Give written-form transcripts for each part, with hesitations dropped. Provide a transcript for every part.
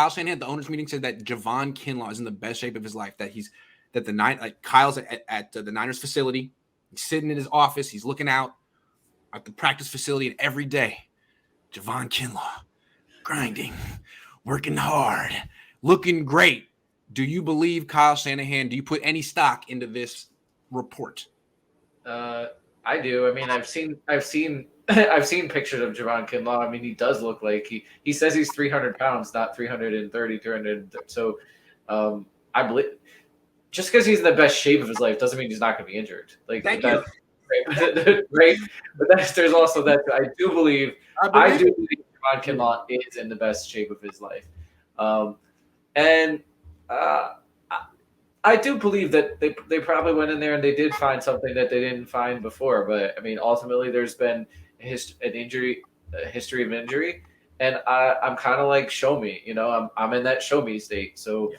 Kyle Shanahan at the owners meeting said that Javon Kinlaw is in the best shape of his life. Kyle's at the Niners facility. He's sitting in his office. He's looking out at the practice facility, and every day, Javon Kinlaw, grinding, working hard, looking great. Do you believe Kyle Shanahan? Do you put any stock into this report? I do. I mean, I've seen pictures of Javon Kinlaw. I mean, he does look like he says he's 300 pounds, not 330, 300. So I believe just because he's in the best shape of his life doesn't mean he's not going to be injured. Like Thank you. Right. But there's also that I do believe Javon Kinlaw is in the best shape of his life. And I do believe that they probably went in there and they did find something that they didn't find before. But I mean, ultimately, there's been a history of injury, and I'm kind of like, show me. You know, I'm in that show me state. So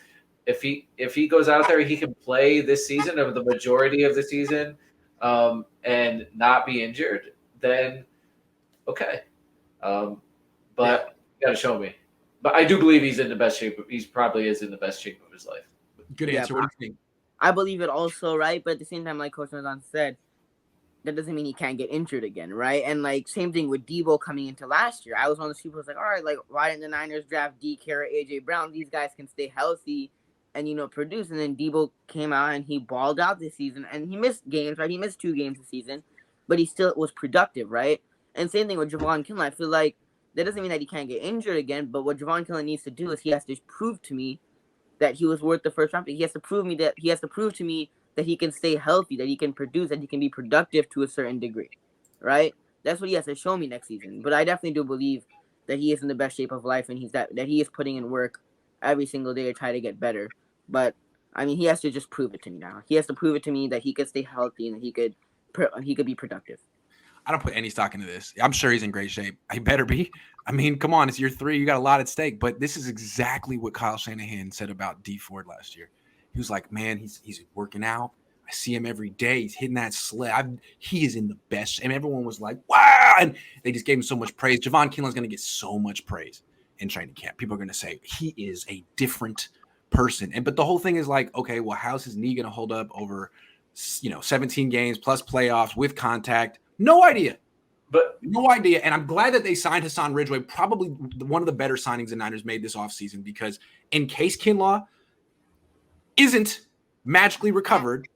if he goes out there, he can play this season or the majority of the season, and not be injured, then okay. But you got to show me. But I do believe he's in the best shape. He probably is in the best shape of his life. Good answer. What do you think? I believe it also, right? But at the same time, like Coach Nazan said, that doesn't mean he can't get injured again, right? And like same thing with Debo coming into last year. I was one of those people who's like, all right, like why didn't the Niners draft DK or AJ Brown? These guys can stay healthy and produce. And then Debo came out and he balled out this season, and he missed games, right? He missed 2 games this season, but he still was productive, right? And same thing with Javon Kinlaw. I feel like that doesn't mean that he can't get injured again, but what Javon Kinlaw needs to do is he has to prove to me that he was worth the first round pick. He has to prove to me that he can stay healthy, that he can produce, that he can be productive to a certain degree, right? That's what he has to show me next season. But I definitely do believe that he is in the best shape of life, and that he is putting in work every single day to try to get better. But I mean, he has to just prove it to me now. He has to prove it to me that he could stay healthy and that he could be productive. I don't put any stock into this. I'm sure he's in great shape. He better be. I mean, come on, it's year 3. You got a lot at stake. But this is exactly what Kyle Shanahan said about D Ford last year. He was like, man, he's working out. I see him every day. He's hitting that sled. He is in the best. And everyone was like, wow. And they just gave him so much praise. Javon Kinlaw is going to get so much praise in training camp. People are going to say he is a different person. But the whole thing is like, okay, well, how's his knee going to hold up over, 17 games plus playoffs with contact? No idea. And I'm glad that they signed Hassan Ridgeway, probably one of the better signings the Niners made this offseason, because in case Kinlaw isn't magically recovered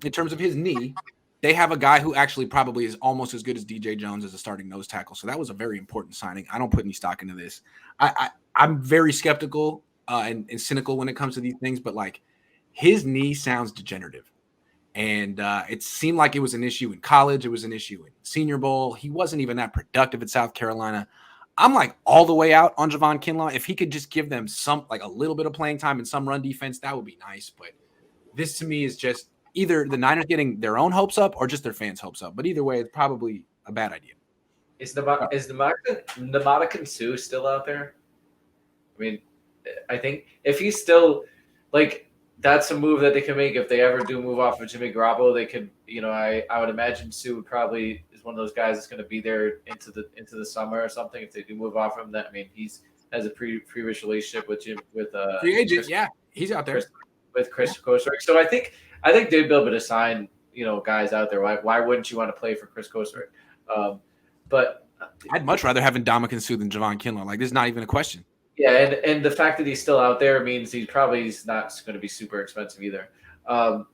in terms of his knee, they have a guy who actually probably is almost as good as DJ Jones as a starting nose tackle. So that was a very important signing. I don't put any stock into this. I'm very skeptical and cynical when it comes to these things, but like his knee sounds degenerative. And it seemed like it was an issue in college. It was an issue in Senior Bowl. He wasn't even that productive at South Carolina. I'm like all the way out on Javon Kinlaw. If he could just give them a little bit of playing time and some run defense, that would be nice. But this to me is just either the Niners getting their own hopes up or just their fans' hopes up. But either way, it's probably a bad idea. Is Ndamukong Suh still out there? I mean, I think if he's still like, that's a move that they can make if they ever do move off of Jimmy Garoppolo. They could, I would imagine Sue probably is one of those guys that's going to be there into the summer or something. If they do move off him, he's has a previous relationship with Jim free agent. He's out there with Chris Kosrick. So I think they'd be able to sign guys out there. Why wouldn't you want to play for Chris Kosrick? But I'd much rather have Ndamukong Suh than Javon Kinlaw. Like, this is not even a question. Yeah, and the fact that he's still out there means he's not going to be super expensive either. Honestly,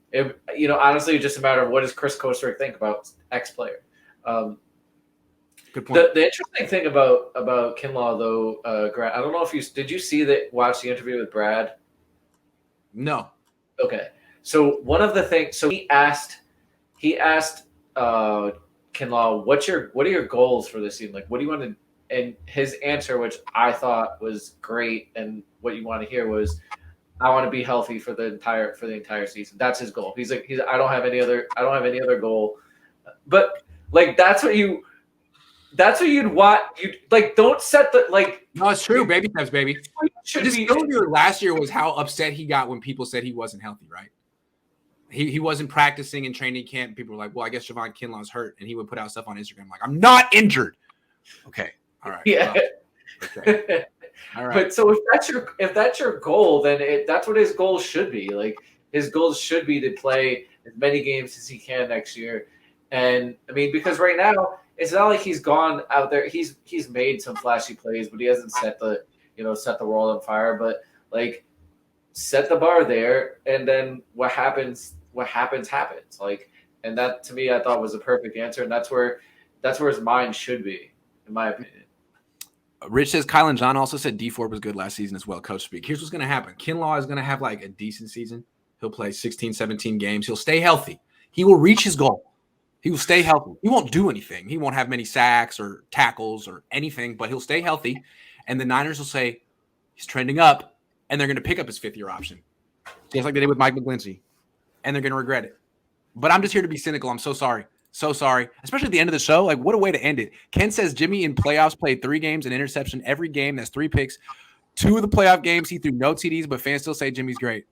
it's just a matter of what does Chris Kosrick think about X player. Good point. The interesting thing about Kinlaw, though, Grant, I don't know if did you watch the interview with Brad? No. Okay, so one of the things, so he asked Kinlaw, what are your goals for this season? Like, what do you want to? And his answer, which I thought was great, and what you want to hear was, I want to be healthy for the entire season. That's his goal. He's like, I don't have any other goal. But like, that's what you'd want. You like, don't set the like. No, it's true. Baby steps, baby. Last year was how upset he got when people said he wasn't healthy, right? He wasn't practicing in training camp. People were like, well, I guess Javon Kinlaw's hurt, and he would put out stuff on Instagram like, I'm not injured. Okay. All right. Yeah. Okay. All right. But so if that's your goal, then that's what his goal should be. Like his goal should be to play as many games as he can next year. And I mean, because right now it's not like he's gone out there. He's made some flashy plays, but he hasn't set the world on fire. But like set the bar there, and then what happens happens. Like, and that to me I thought was a perfect answer, and that's where his mind should be, in my opinion. Rich says Kyle and John also said D Ford was good last season as well. Coach speak. Here's what's going to happen. Kinlaw is going to have like a decent season. He'll play 16, 17 games. He'll stay healthy. He will reach his goal. He will stay healthy. He won't do anything. He won't have many sacks or tackles or anything, but he'll stay healthy. And the Niners will say he's trending up, and they're going to pick up his fifth-year option, just like they did with Mike McGlinchey, and they're going to regret it. But I'm just here to be cynical. I'm so sorry. So sorry, especially at the end of the show. Like, what a way to end it. Ken says Jimmy in playoffs played 3 games, an interception every game. That's 3 picks. 2 of the playoff games, he threw no TDs, but fans still say Jimmy's great.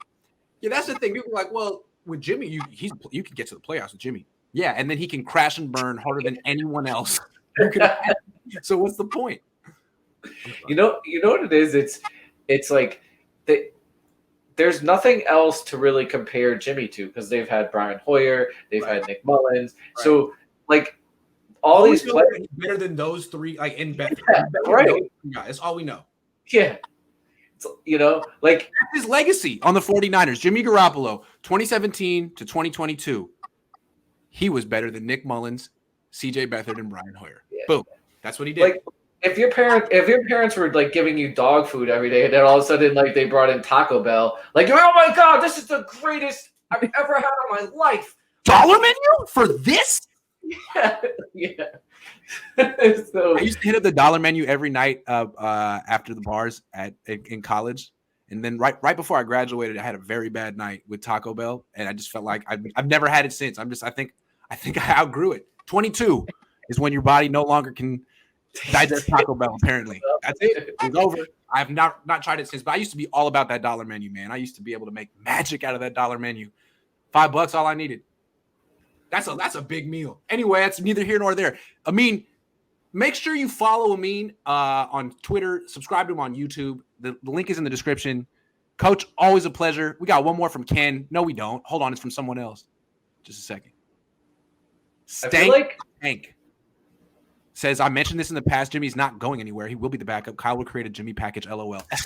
Yeah, that's the thing. People are like, well, with Jimmy, you can get to the playoffs with Jimmy. Yeah, and then he can crash and burn harder than anyone else. So what's the point? You know what it is? It's like there's nothing else to really compare Jimmy to, because they've had Brian Hoyer, they've had Nick Mullins. Right. So like all these players better than those 3, like in better. Right. That's all we know. Yeah. Like that's his legacy on the 49ers. Jimmy Garoppolo, 2017 to 2022. He was better than Nick Mullins, CJ Beathard, and Brian Hoyer. Yeah. Boom. That's what he did. Like, if your parents were like giving you dog food every day, and then all of a sudden like they brought in Taco Bell, like, oh my God, this is the greatest I've ever had in my life. $1 menu for this? Yeah. So, I used to hit up the $1 menu every night after the bars in college. And then right before I graduated, I had a very bad night with Taco Bell, and I just felt like I've never had it since. I think I outgrew it. 22 is when your body no longer can digest Taco Bell. Apparently, that's it. It's over. I have not tried it since. But I used to be all about that $1 menu, man. I used to be able to make magic out of that $1 menu. $5, all I needed. That's a big meal. Anyway, that's neither here nor there. Amin, make sure you follow Amin on Twitter. Subscribe to him on YouTube. The link is in the description. Coach, always a pleasure. We got one more from Ken. No, we don't. Hold on, it's from someone else. Just a second. Stank says, I mentioned this in the past. Jimmy's not going anywhere. He will be the backup. Kyle will create a Jimmy package, LOL. It's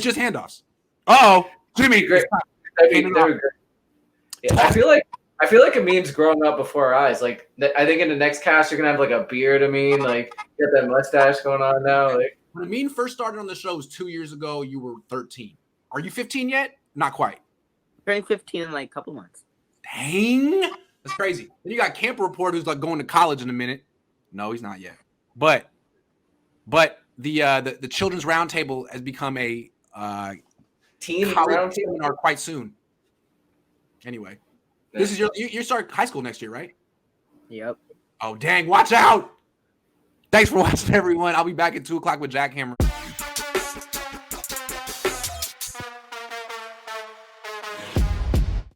just handoffs. Uh-oh. Jimmy. Great. Yeah, I feel like Amin's growing up before our eyes. Like, I think in the next cast, you're going to have like a beard, Amin. Like, get that mustache going on now. Like, when Amin first started on the show, it was 2 years ago. You were 13. Are you 15 yet? Not quite. Turning 15 in like a couple months. Dang. That's crazy. Then you got Camp Report, who's like going to college in a minute. No, he's not yet. But the Children's Roundtable has become a teen college seminar quite soon. Anyway, this is you start high school next year, right? Yep. Oh, dang. Watch out. Thanks for watching, everyone. I'll be back at 2:00 with Jackhammer.